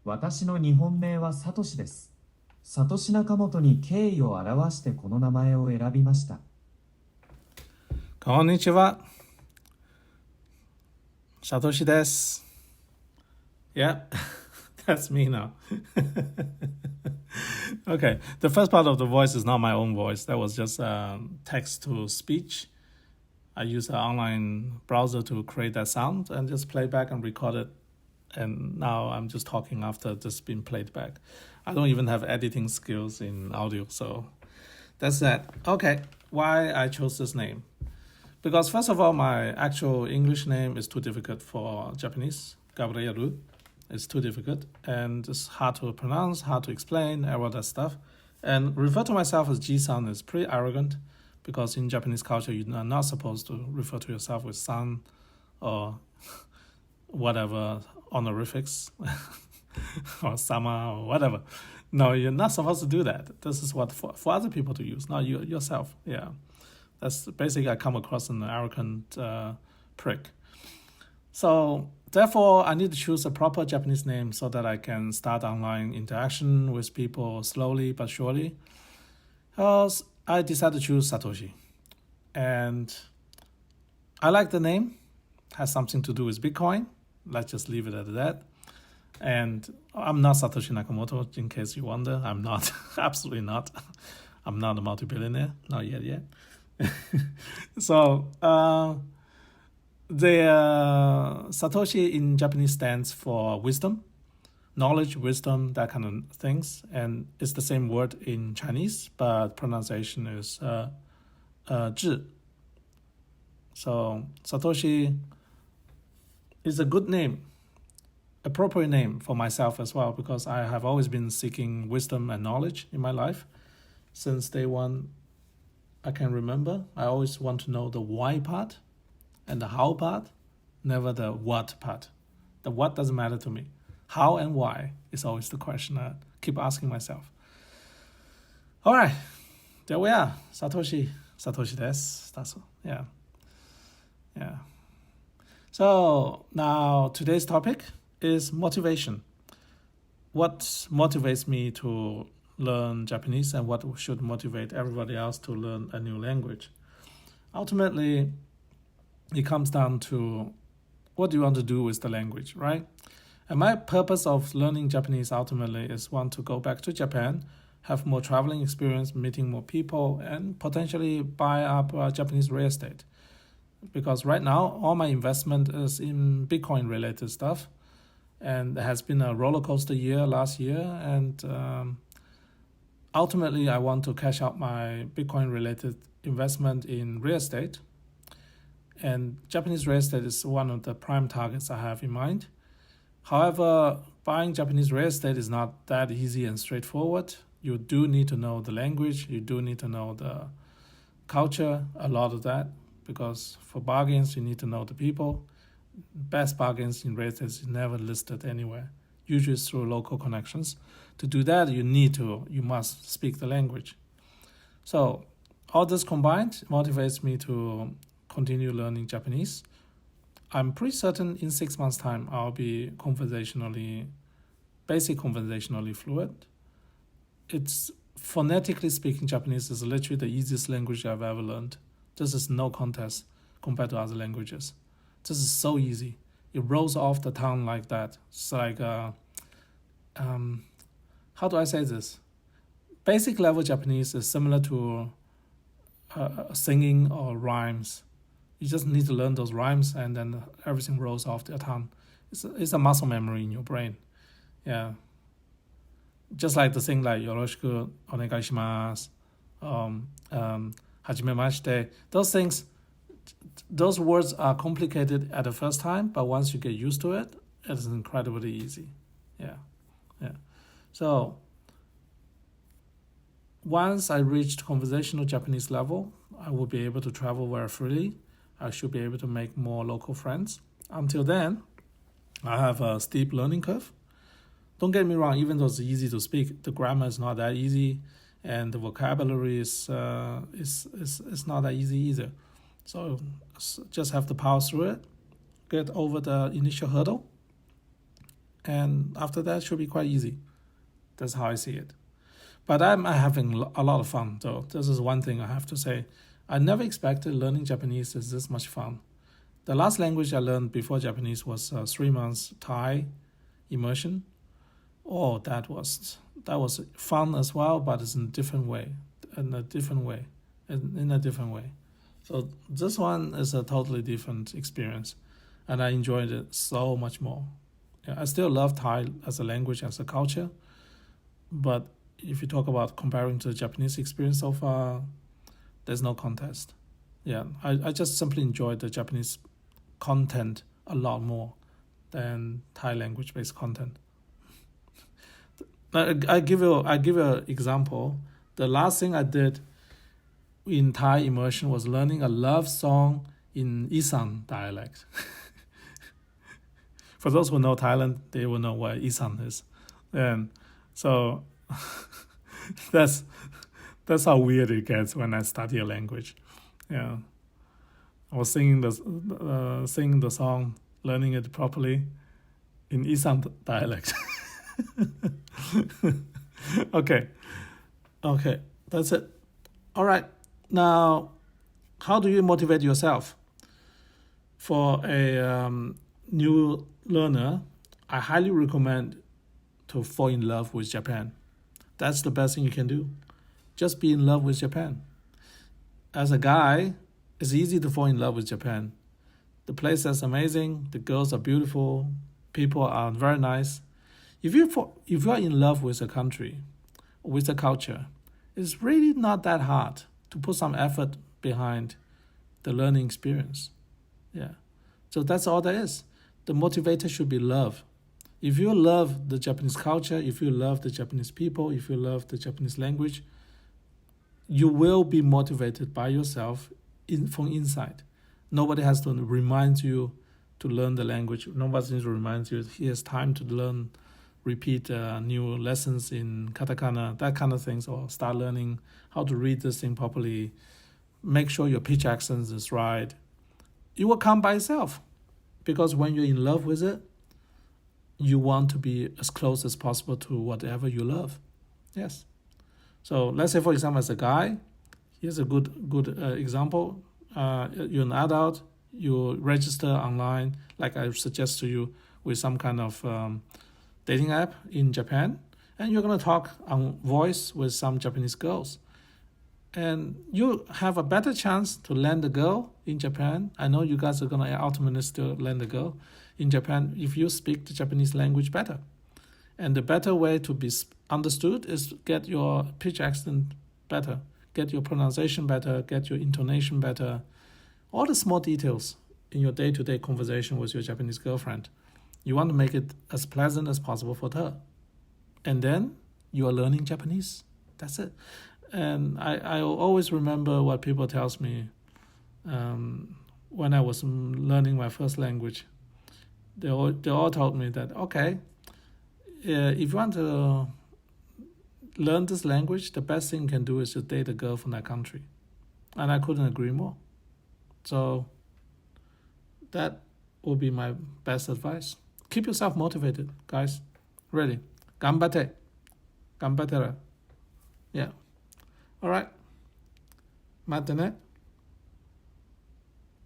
私の日本名はサトシです。サトシ仲本に敬意を表してこの名前を選びました。こんにちは。Satoshi desu. Yeah, that's me now. Okay, the first part of the voice is not my own voice. That was just text to speech. I use an online browser to create that sound and just play back and record it. And now I'm just talking after just being played back. I don't even have editing skills in audio, so that's that. Okay, why I chose this name? Because first of all, my actual English name is too difficult for Japanese. Gabrieru is too difficult and it's hard to pronounce, hard to explain, all that stuff. And refer to myself as Ji-san is pretty arrogant because in Japanese culture, you are not supposed to refer to yourself with san or whatever honorifics or sama or whatever. No, you're not supposed to do that. This is what for other people to use, not you yourself. Yeah. That's basically I come across an arrogant prick. So therefore, I need to choose a proper Japanese name so that I can start online interaction with people slowly but surely. I decided to choose Satoshi. And I like the name. It has something to do with Bitcoin. Let's just leave it at that. And I'm not Satoshi Nakamoto, in case you wonder. I'm not. Absolutely not. I'm not a multi-billionaire. Not yet. So the Satoshi in Japanese stands for wisdom, knowledge, wisdom, that kind of things, and it's the same word in Chinese, but pronunciation is 智. So Satoshi is a good name, appropriate name for myself as well, because I have always been seeking wisdom and knowledge in my life since day one. I can remember. I always want to know the why part and the how part, never the what part. The what doesn't matter to me. How and why is always the question I keep asking myself. All right, there we are. Satoshi desu. That's all. Yeah. So now today's topic is motivation. What motivates me to learn Japanese and what should motivate everybody else to learn a new language? Ultimately, it comes down to what do you want to do with the language, right? And my purpose of learning Japanese ultimately is one, to go back to Japan, have more traveling experience, meeting more people, and potentially buy up Japanese real estate. Because right now, all my investment is in Bitcoin related stuff. And it has been a roller coaster year last year. And ultimately, I want to cash out my Bitcoin-related investment in real estate. And Japanese real estate is one of the prime targets I have in mind. However, buying Japanese real estate is not that easy and straightforward. You do need to know the language. You do need to know the culture, a lot of that. Because for bargains, you need to know the people. Best bargains in real estate is never listed anywhere. Usually it's through local connections. To do that, you must speak the language. So all this combined motivates me to continue learning Japanese. I'm pretty certain in 6 months' time, I'll be conversationally fluent. It's phonetically speaking, Japanese is literally the easiest language I've ever learned. This is no contest compared to other languages. This is so easy. It rolls off the tongue like that. It's like, how do I say this? Basic level Japanese is similar to singing or rhymes. You just need to learn those rhymes and then everything rolls off the tongue. It's a muscle memory in your brain. Yeah. Just like the thing like yoroshiku onegai shimasu, hajimemashite. Those words are complicated at the first time, but once you get used to it, it is incredibly easy. Yeah. So once I reached conversational Japanese level, I will be able to travel very freely. I should be able to make more local friends. Until then, I have a steep learning curve. Don't get me wrong, even though it's easy to speak, the grammar is not that easy, and the vocabulary is not that easy either. So just have to power through it, get over the initial hurdle, and after that, it should be quite easy. That's how I see it. But I'm having a lot of fun, though. This is one thing I have to say. I never expected learning Japanese is this much fun. The last language I learned before Japanese was 3 months Thai immersion. Oh, that was fun as well, but it's in a different way. So this one is a totally different experience, and I enjoyed it so much more. Yeah, I still love Thai as a language, as a culture, but if you talk about comparing to the Japanese experience so far, there's no contest. Yeah, I just simply enjoyed the Japanese content a lot more than Thai language-based content. I give you an example. The last thing I did in Thai immersion was learning a love song in Isan dialect. For those who know Thailand, they will know what Isan is. And so that's how weird it gets when I study a language. Yeah, I was singing the song, learning it properly in Isan dialect. Okay, that's it. All right, now, how do you motivate yourself? For a new learner, I highly recommend to fall in love with Japan. That's the best thing you can do. Just be in love with Japan. As a guy, it's easy to fall in love with Japan. The place is amazing, the girls are beautiful, people are very nice. If you are in love with a country, with a culture, it's really not that hard to put some effort behind the learning experience. Yeah. So that's all there is. The motivator should be love. If you love the Japanese culture, if you love the Japanese people, if you love the Japanese language, you will be motivated by yourself from inside. Nobody has to remind you to learn the language. Nobody needs to remind you here's time to learn, repeat new lessons in katakana, that kind of things, or start learning how to read this thing properly. Make sure your pitch accent is right. It will come by itself, because when you're in love with it, you want to be as close as possible to whatever you love. Yes. So let's say, for example, as a guy, here's a good example. You're an adult, you register online, like I suggest to you, with some kind of dating app in Japan, and you're going to talk on voice with some Japanese girls. And you have a better chance to land a girl in Japan. I know you guys are going to ultimately still land a girl in Japan if you speak the Japanese language better. And the better way to be understood is get your pitch accent better, get your pronunciation better, get your intonation better, all the small details in your day-to-day conversation with your Japanese girlfriend. You want to make it as pleasant as possible for her. And then you are learning Japanese. That's it. And I always remember what people tells me when I was learning my first language. They all told me that, okay, if you want to learn this language, the best thing you can do is to date a girl from that country. And I couldn't agree more. So that would be my best advice. Keep yourself motivated, guys. Ready? Ganbatte. Ganbattera. Yeah. All right. またね。